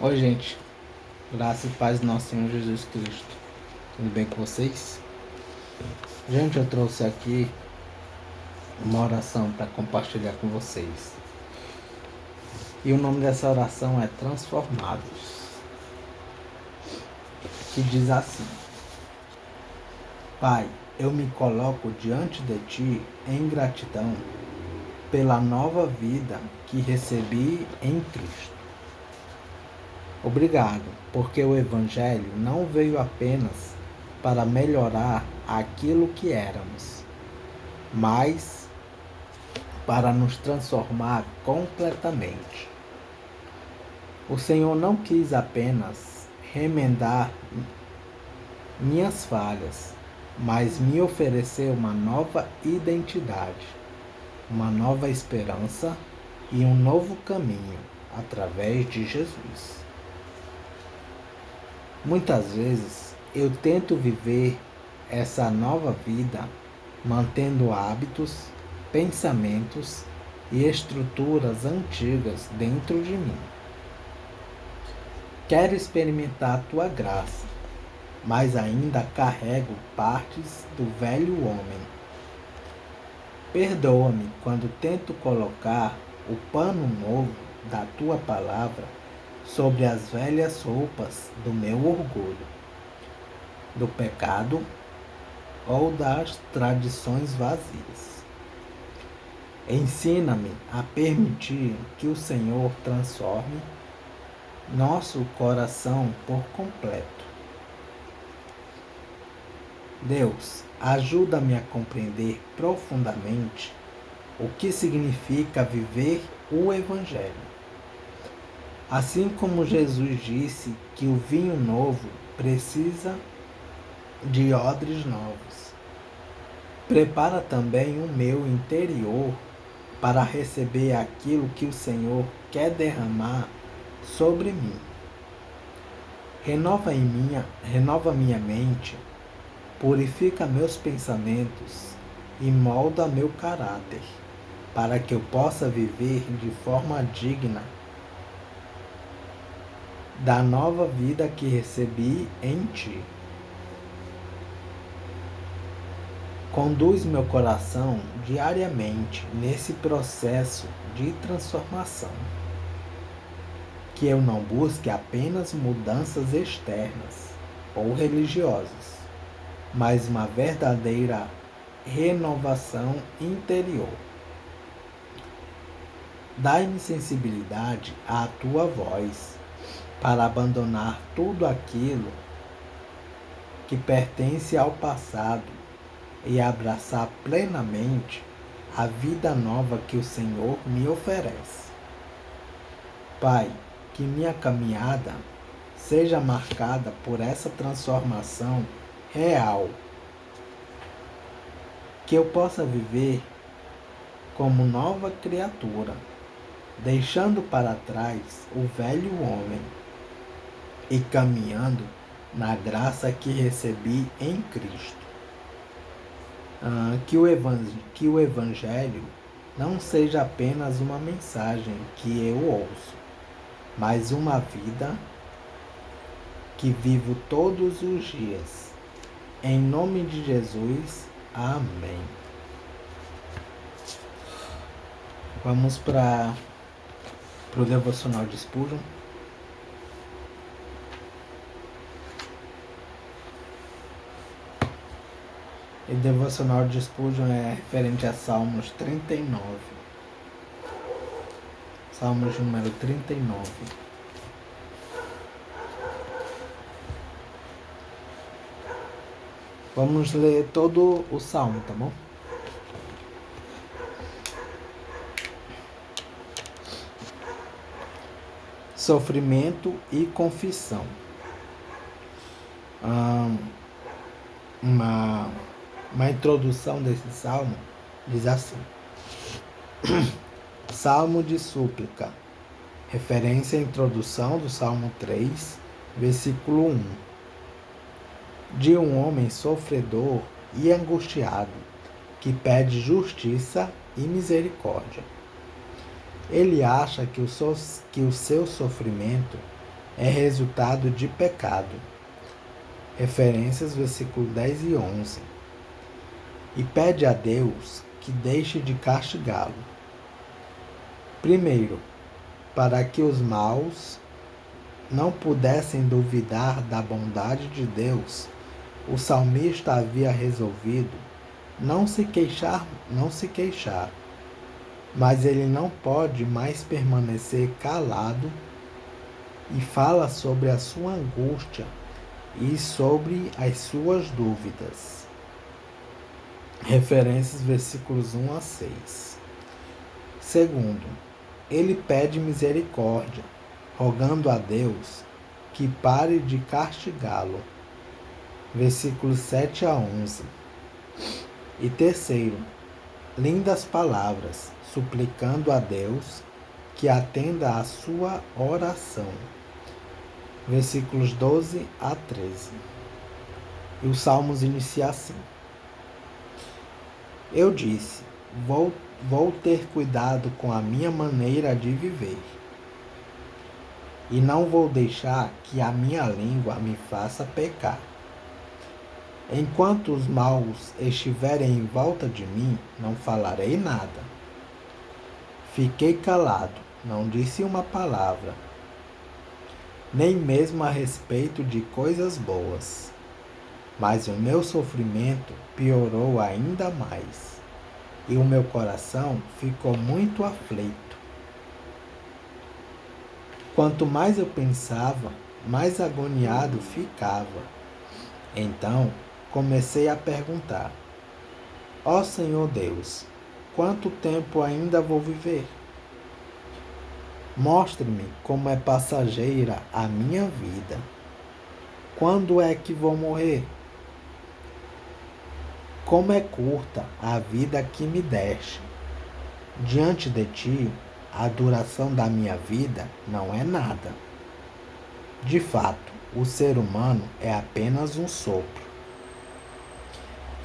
Oi, gente. Graça e paz do nosso Senhor Jesus Cristo. Tudo bem com vocês? Gente, eu trouxe aqui uma oração para compartilhar com vocês. E o nome dessa oração é Transformados. Que diz assim: Pai, eu me coloco diante de Ti em gratidão pela nova vida que recebi em Cristo. Obrigado, porque o Evangelho não veio apenas para melhorar aquilo que éramos, mas para nos transformar completamente. O Senhor não quis apenas remendar minhas falhas, mas me ofereceu uma nova identidade, uma nova esperança e um novo caminho através de Jesus. Muitas vezes eu tento viver essa nova vida mantendo hábitos, pensamentos e estruturas antigas dentro de mim. Quero experimentar a tua graça, mas ainda carrego partes do velho homem. Perdoa-me quando tento colocar o pano novo da tua palavra sobre as velhas roupas do meu orgulho, do pecado ou das tradições vazias. Ensina-me a permitir que o Senhor transforme nosso coração por completo. Deus, ajuda-me a compreender profundamente o que significa viver o Evangelho. Assim como Jesus disse que o vinho novo precisa de odres novos, prepara também o meu interior para receber aquilo que o Senhor quer derramar sobre mim. Renova minha mente, purifica meus pensamentos e molda meu caráter, para que eu possa viver de forma digna da nova vida que recebi em Ti. Conduz meu coração diariamente nesse processo de transformação. Que eu não busque apenas mudanças externas ou religiosas, mas uma verdadeira renovação interior. Dai-me sensibilidade à tua voz, para abandonar tudo aquilo que pertence ao passado e abraçar plenamente a vida nova que o Senhor me oferece. Pai, que minha caminhada seja marcada por essa transformação real, que eu possa viver como nova criatura, deixando para trás o velho homem e caminhando na graça que recebi em Cristo. Que o Evangelho não seja apenas uma mensagem que eu ouço, mas uma vida que vivo todos os dias. Em nome de Jesus, amém. Vamos para o devocional de Spurgeon. O devocional de Spurgeon é referente a Salmos 39. Salmos número 39. Vamos ler todo o salmo, tá bom? Sofrimento e confissão. Uma introdução desse salmo diz assim: Salmo de súplica, referência à introdução do Salmo 3, versículo 1. De um homem sofredor e angustiado, que pede justiça e misericórdia. Ele acha que o seu sofrimento é resultado de pecado. Referências, versículo 10 e 11. E pede a Deus que deixe de castigá-lo. Primeiro, para que os maus não pudessem duvidar da bondade de Deus, o salmista havia resolvido não se queixar, mas ele não pode mais permanecer calado e fala sobre a sua angústia e sobre as suas dúvidas. Referências, versículos 1 a 6. Segundo, ele pede misericórdia, rogando a Deus que pare de castigá-lo. Versículos 7 a 11. E terceiro, lindas palavras, suplicando a Deus que atenda à sua oração. Versículos 12 a 13. E os Salmos inicia assim: Eu disse, vou ter cuidado com a minha maneira de viver, e não vou deixar que a minha língua me faça pecar. Enquanto os maus estiverem em volta de mim, não falarei nada. Fiquei calado, não disse uma palavra, nem mesmo a respeito de coisas boas. Mas o meu sofrimento piorou ainda mais, e o meu coração ficou muito aflito. Quanto mais eu pensava, mais agoniado ficava. Então comecei a perguntar: Ó Senhor Deus, quanto tempo ainda vou viver? Mostre-me como é passageira a minha vida. Quando é que vou morrer? Como é curta a vida que me deste. Diante de ti, a duração da minha vida não é nada. De fato, o ser humano é apenas um sopro.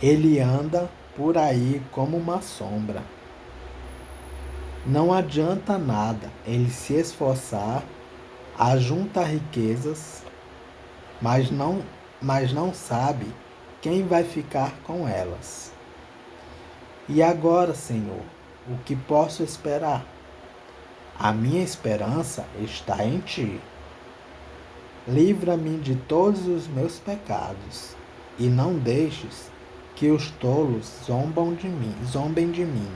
Ele anda por aí como uma sombra. Não adianta nada ele se esforçar, ajunta riquezas, mas não sabe quem vai ficar com elas. E agora, Senhor, o que posso esperar? A minha esperança está em Ti. Livra-me de todos os meus pecados, e não deixes que os tolos zombem de mim.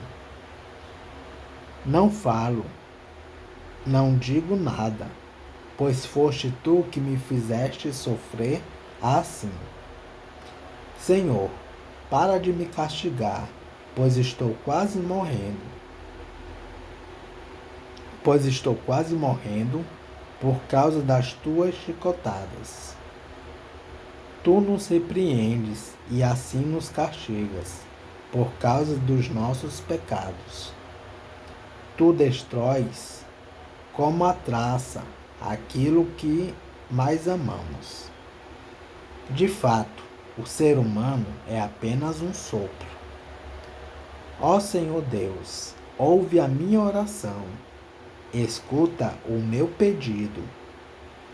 Não falo, não digo nada, pois foste tu que me fizeste sofrer assim. Senhor, para de me castigar, pois estou quase morrendo. Por causa das tuas chicotadas. Tu nos repreendes e assim nos castigas, por causa dos nossos pecados. Tu destróis como a traça aquilo que mais amamos. De fato, o ser humano é apenas um sopro. Ó Senhor Deus, ouve a minha oração, escuta o meu pedido.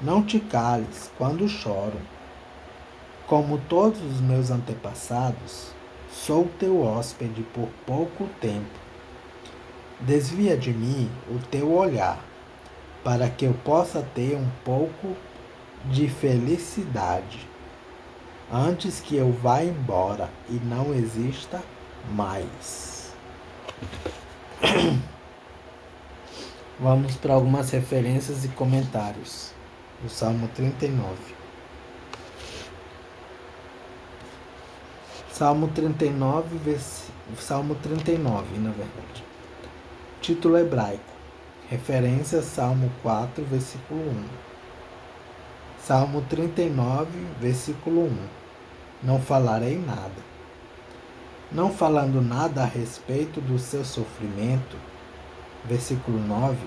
Não te cales quando choro. Como todos os meus antepassados, sou teu hóspede por pouco tempo. Desvia de mim o teu olhar, para que eu possa ter um pouco de felicidade, antes que eu vá embora e não exista mais. Vamos para algumas referências e comentários. O Salmo 39. Salmo 39, na verdade. Título hebraico. Referência Salmo 4, versículo 1. Salmo 39, versículo 1. Não falarei nada. Não falando nada a respeito do seu sofrimento, versículo 9,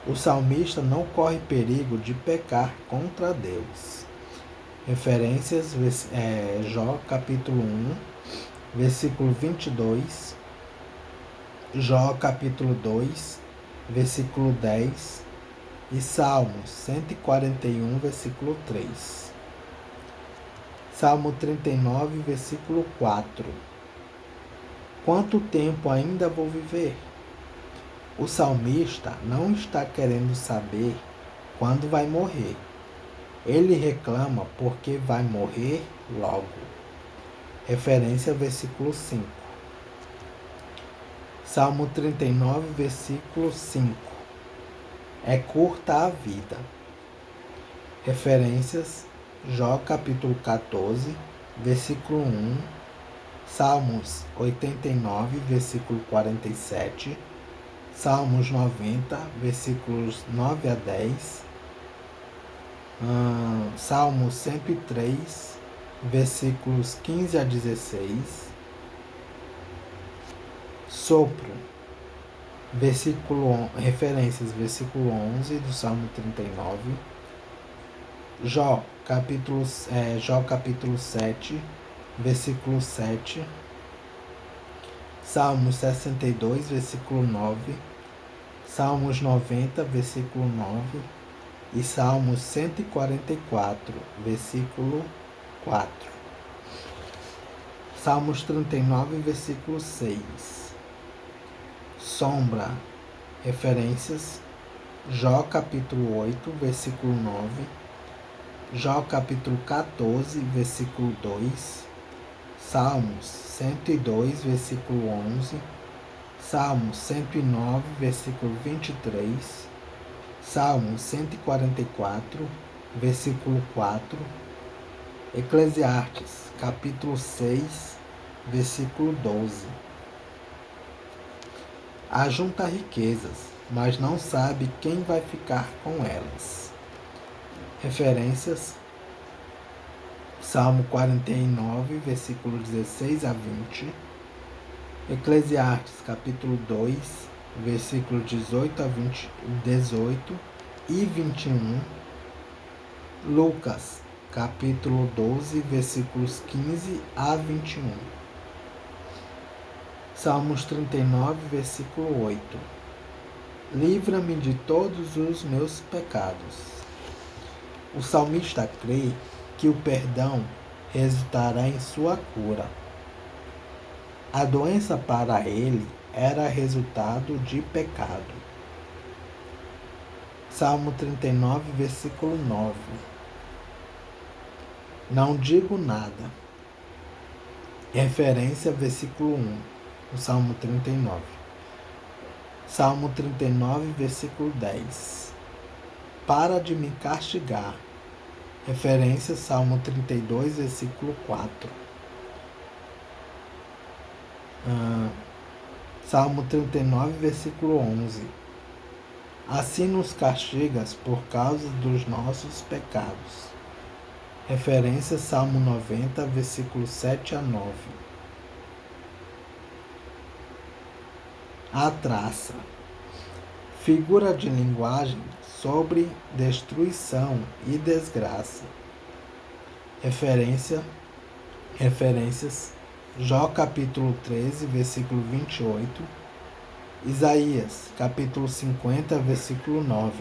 o salmista não corre perigo de pecar contra Deus. Referências, Jó capítulo 1, versículo 22, Jó capítulo 2, versículo 10, E Salmos 141, versículo 3. Salmo 39, versículo 4. Quanto tempo ainda vou viver? O salmista não está querendo saber quando vai morrer. Ele reclama porque vai morrer logo. Referência versículo 5. Salmo 39, versículo 5. É curta a vida. Referências Jó capítulo 14, versículo 1. Salmos 89, versículo 47. Salmos 90, versículos 9 a 10. Salmos 103, versículos 15 a 16. Sopro, referências, versículo 11 do Salmo 39. Jó capítulo 7, versículo 7. Salmos 62, versículo 9. Salmos 90, versículo 9. E Salmos 144, versículo 4. Salmos 39, versículo 6. Sombra, referências, Jó capítulo 8, versículo 9. Jó capítulo 14, versículo 2. Salmos 102, versículo 11. Salmos 109, versículo 23. Salmos 144, versículo 4. Eclesiastes, capítulo 6, versículo 12. Ajunta riquezas, mas não sabe quem vai ficar com elas. Referências: Salmo 49, versículo 16 a 20. Eclesiastes, capítulo 2, versículo 18 e 21. Lucas, capítulo 12, versículos 15 a 21. Salmos 39, versículo 8. Livra-me de todos os meus pecados. O salmista crê que o perdão resultará em sua cura. A doença para ele era resultado de pecado. Salmo 39, versículo 9. Não digo nada. Referência, versículo 1, do Salmo 39. Salmo 39, versículo 10. Para de me castigar. Referência, Salmo 32, versículo 4. Salmo 39, versículo 11. Assim nos castigas por causa dos nossos pecados. Referência, Salmo 90, versículo 7 a 9. A traça. Figura de linguagem sobre destruição e desgraça. Referências: Jó capítulo 13, versículo 28. Isaías capítulo 50, versículo 9.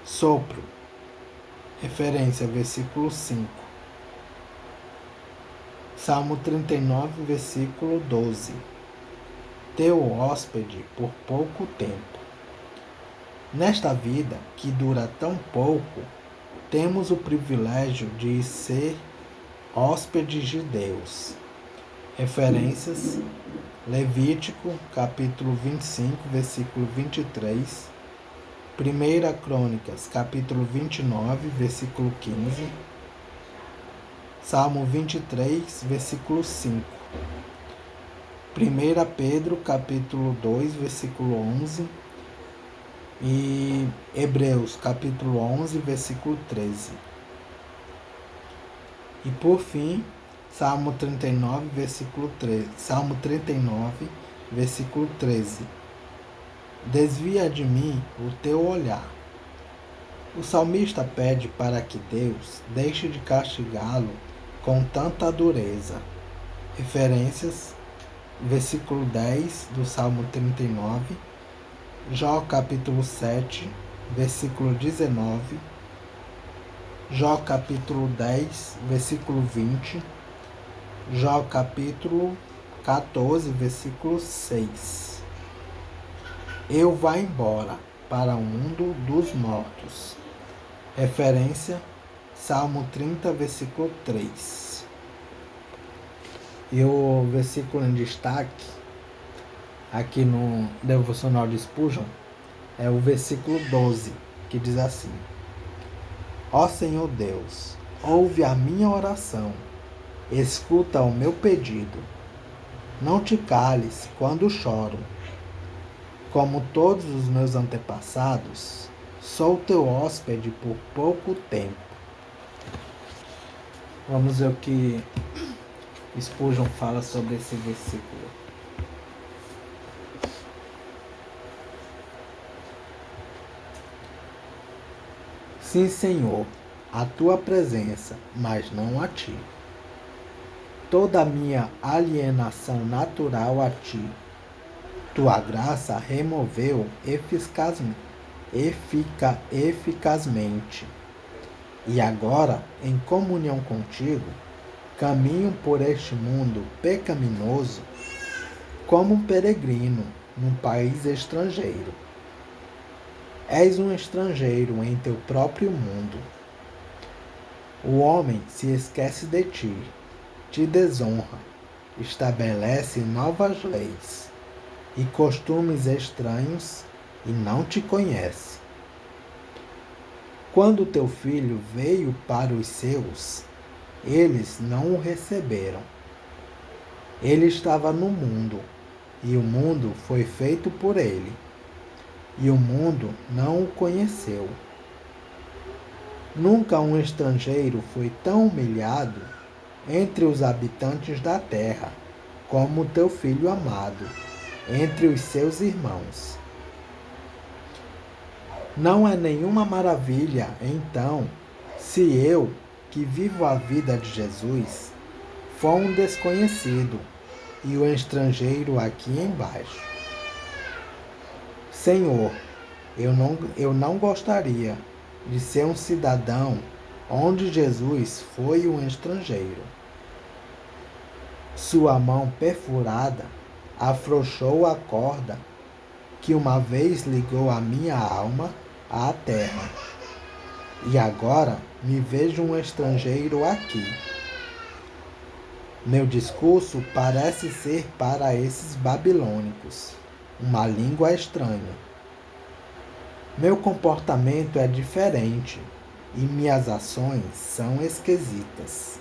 Sopro. Referência, versículo 5. Salmo 39, versículo 12. Teu hóspede por pouco tempo. Nesta vida, que dura tão pouco, temos o privilégio de ser hóspedes de Deus. Referências: Levítico, capítulo 25, versículo 23. 1 Crônicas, capítulo 29, versículo 15. Salmo 23, versículo 5. 1 Pedro, capítulo 2, versículo 11. E Hebreus, capítulo 11, versículo 13. E por fim, Salmo 39, versículo 13. Salmo 39, versículo 13. Desvia de mim o teu olhar. O salmista pede para que Deus deixe de castigá-lo com tanta dureza. Referências: versículo 10 do Salmo 39. Jó capítulo 7, versículo 19, Jó capítulo 10, versículo 20, Jó capítulo 14, versículo 6. Eu vá embora para o mundo dos mortos. Referência, Salmo 30, versículo 3. E o versículo em destaque, aqui no Devocional de Spurgeon, é o versículo 12, que diz assim: Ó Senhor Deus, ouve a minha oração, escuta o meu pedido. Não te cales quando choro. Como todos os meus antepassados, sou teu hóspede por pouco tempo. Vamos ver o que Spurgeon fala sobre esse versículo. Sim, Senhor, a tua presença, mas não a ti. Toda a minha alienação natural a ti, tua graça removeu eficazmente. E agora, em comunhão contigo, caminho por este mundo pecaminoso como um peregrino num país estrangeiro. És um estrangeiro em teu próprio mundo. O homem se esquece de ti, te desonra, estabelece novas leis e costumes estranhos e não te conhece. Quando teu filho veio para os seus, eles não o receberam. Ele estava no mundo, e o mundo foi feito por ele, e o mundo não o conheceu. Nunca um estrangeiro foi tão humilhado entre os habitantes da terra como teu filho amado entre os seus irmãos. Não é nenhuma maravilha, então, se eu, que vivo a vida de Jesus, for um desconhecido e o estrangeiro aqui embaixo. Senhor, eu não gostaria de ser um cidadão onde Jesus foi um estrangeiro. Sua mão perfurada afrouxou a corda que uma vez ligou a minha alma à terra. E agora me vejo um estrangeiro aqui. Meu discurso parece ser para esses babilônicos uma língua estranha. Meu comportamento é diferente e minhas ações são esquisitas.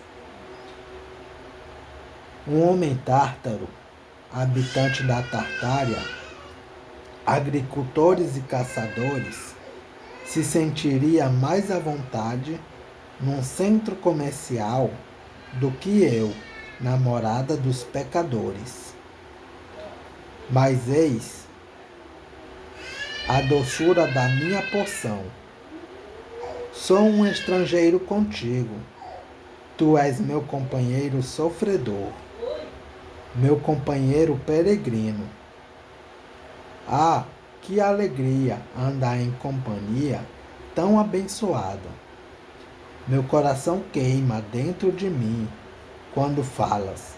Um homem tártaro, habitante da Tartária, agricultores e caçadores, se sentiria mais à vontade num centro comercial do que eu, namorada dos pecadores. Mas eis a doçura da minha porção. Sou um estrangeiro contigo. Tu és meu companheiro sofredor, meu companheiro peregrino. Ah, que alegria andar em companhia tão abençoada. Meu coração queima dentro de mim quando falas,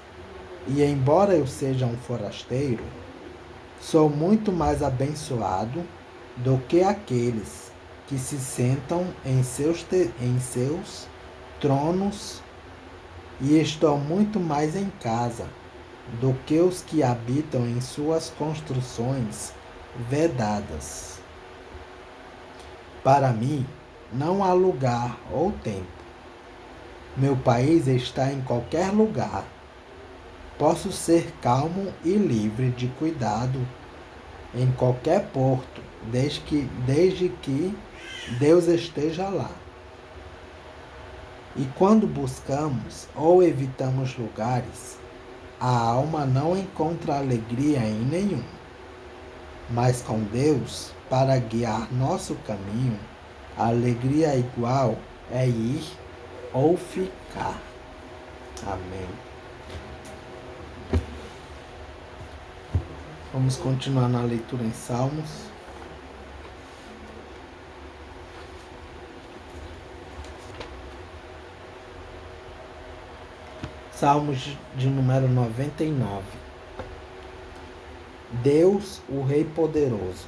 e embora eu seja um forasteiro, sou muito mais abençoado do que aqueles que se sentam em seus tronos, e estou muito mais em casa do que os que habitam em suas construções vedadas. Para mim, não há lugar ou tempo. Meu país está em qualquer lugar. Posso ser calmo e livre de cuidado em qualquer porto, desde que Deus esteja lá. E quando buscamos ou evitamos lugares, a alma não encontra alegria em nenhum. Mas com Deus, para guiar nosso caminho, a alegria igual é ir ou ficar. Amém. Vamos continuar na leitura em Salmos. Salmos de número 99. Deus, o Rei Poderoso.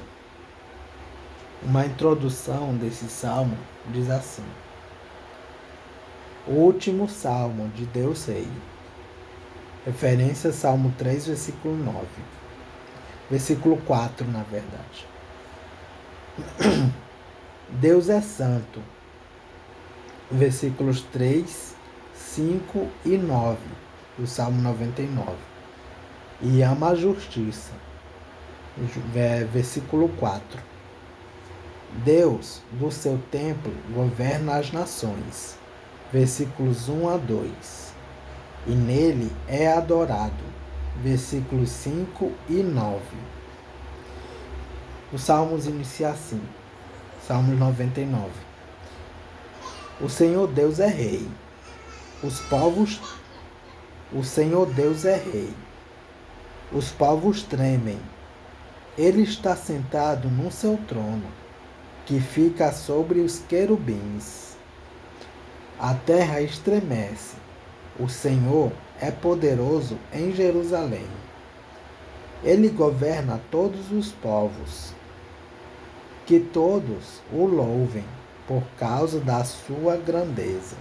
Uma introdução desse salmo diz assim: o último salmo de Deus Rei. Referência Salmo 3, versículo 9. Versículo 4, na verdade. Deus é santo. Versículos 3, 5 e 9 do Salmo 99. E ama a justiça. Versículo 4. Deus, do seu templo, governa as nações. Versículos 1 a 2. E nele é adorado. Versículos 5 e 9. O Salmos inicia assim. Salmos 99. O Senhor Deus é rei. O Senhor Deus é rei. Os povos tremem. Ele está sentado no seu trono, que fica sobre os querubins. A terra estremece. O Senhor é poderoso em Jerusalém. Ele governa todos os povos. Que todos o louvem por causa da sua grandeza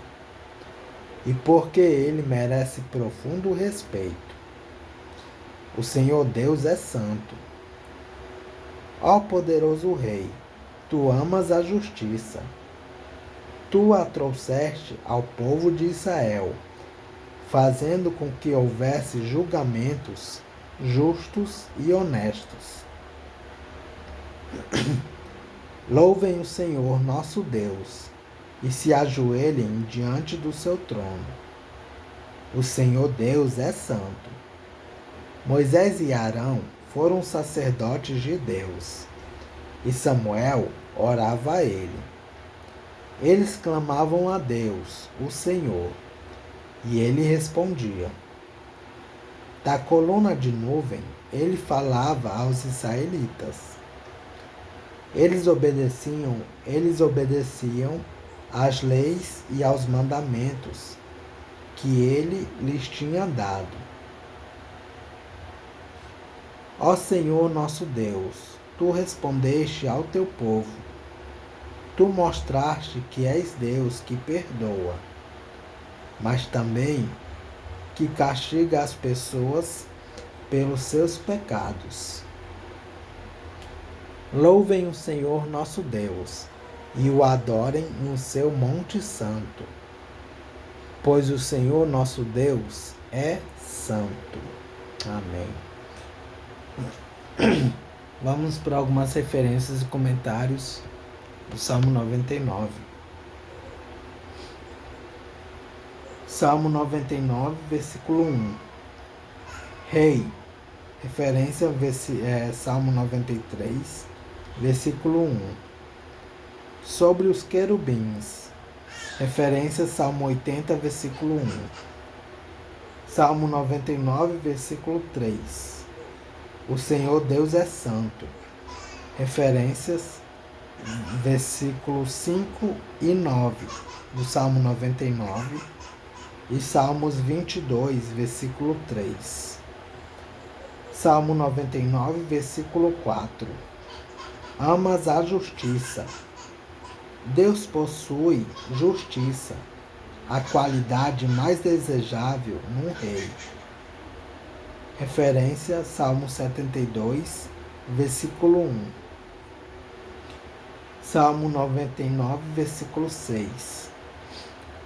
e porque ele merece profundo respeito. O Senhor Deus é santo. Ó poderoso Rei, tu amas a justiça. Tu a trouxeste ao povo de Israel, fazendo com que houvesse julgamentos justos e honestos. Louvem o Senhor nosso Deus e se ajoelhem diante do seu trono. O Senhor Deus é santo. Moisés e Arão foram sacerdotes de Deus, e Samuel orava a ele. Eles clamavam a Deus, o Senhor, e ele respondia. Da coluna de nuvem, ele falava aos israelitas. Eles obedeciam às leis e aos mandamentos que ele lhes tinha dado. Ó Senhor nosso Deus, tu respondeste ao teu povo. Tu mostraste que és Deus que perdoa, mas também que castiga as pessoas pelos seus pecados. Louvem o Senhor nosso Deus e o adorem no seu monte santo, pois o Senhor nosso Deus é santo. Amém. Vamos para algumas referências e comentários do Salmo 99. Salmo 99, versículo 1. Rei. Referência Salmo 93, versículo 1. Sobre os querubins. Referência Salmo 80, versículo 1. Salmo 99, versículo 3. O Senhor Deus é santo. Referências versículos 5 e 9 do Salmo 99 e Salmos 22, versículo 3. Salmo 99, versículo 4. Amas a justiça. Deus possui justiça, a qualidade mais desejável num rei. Referência Salmo 72, versículo 1. Salmo 99, versículo 6.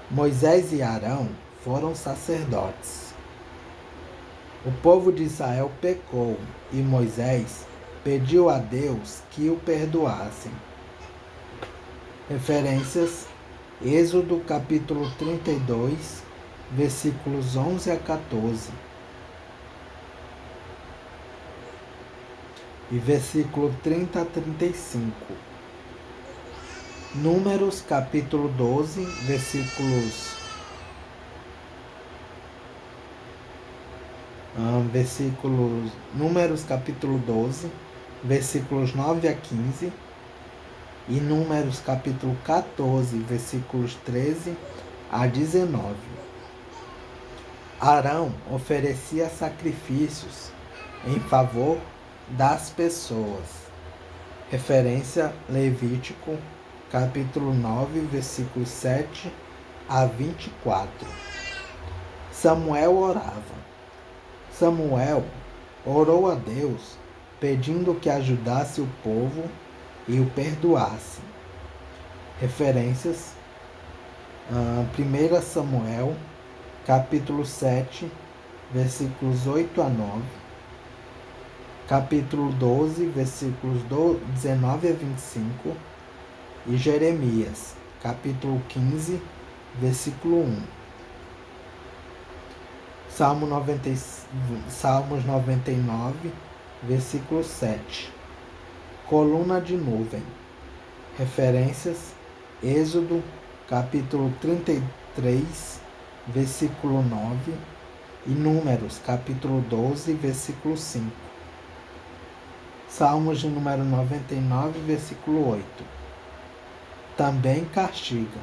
Moisés e Arão foram sacerdotes. O povo de Israel pecou e Moisés pediu a Deus que o perdoassem. Referências Êxodo capítulo 32, versículos 11 a 14. E versículo 30 a 35. Números capítulo 12, Números capítulo 12, versículos 9 a 15. E Números capítulo 14, versículos 13 a 19. Arão oferecia sacrifícios em favor das pessoas. Referência Levítico, capítulo 9, versículos 7 a 24. Samuel orava. Samuel orou a Deus, pedindo que ajudasse o povo e o perdoasse. Referências: 1 Samuel, capítulo 7, versículos 8 a 9. Capítulo 12, versículos 19 a 25. E Jeremias, capítulo 15, versículo 1. Salmos 99, versículo 7. Coluna de nuvem. Referências: Êxodo, capítulo 33, versículo 9. E Números, capítulo 12, versículo 5. Salmos de número 99, versículo 8. Também castiga.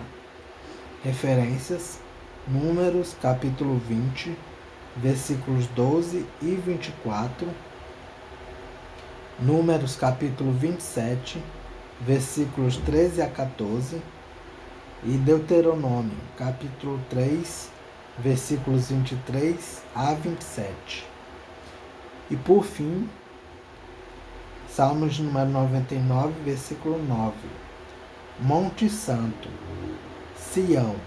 Referências: Números, capítulo 20, versículos 12 e 24. Números, capítulo 27, versículos 13 a 14. E Deuteronômio, capítulo 3, versículos 23 a 27. E por fim, Salmos de número 99, versículo 9. Monte Santo, Sião.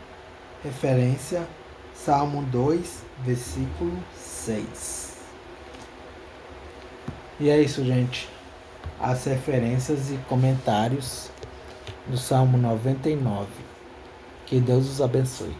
Referência: Salmo 2, versículo 6. E é isso, gente. As referências e comentários do Salmo 99. Que Deus os abençoe.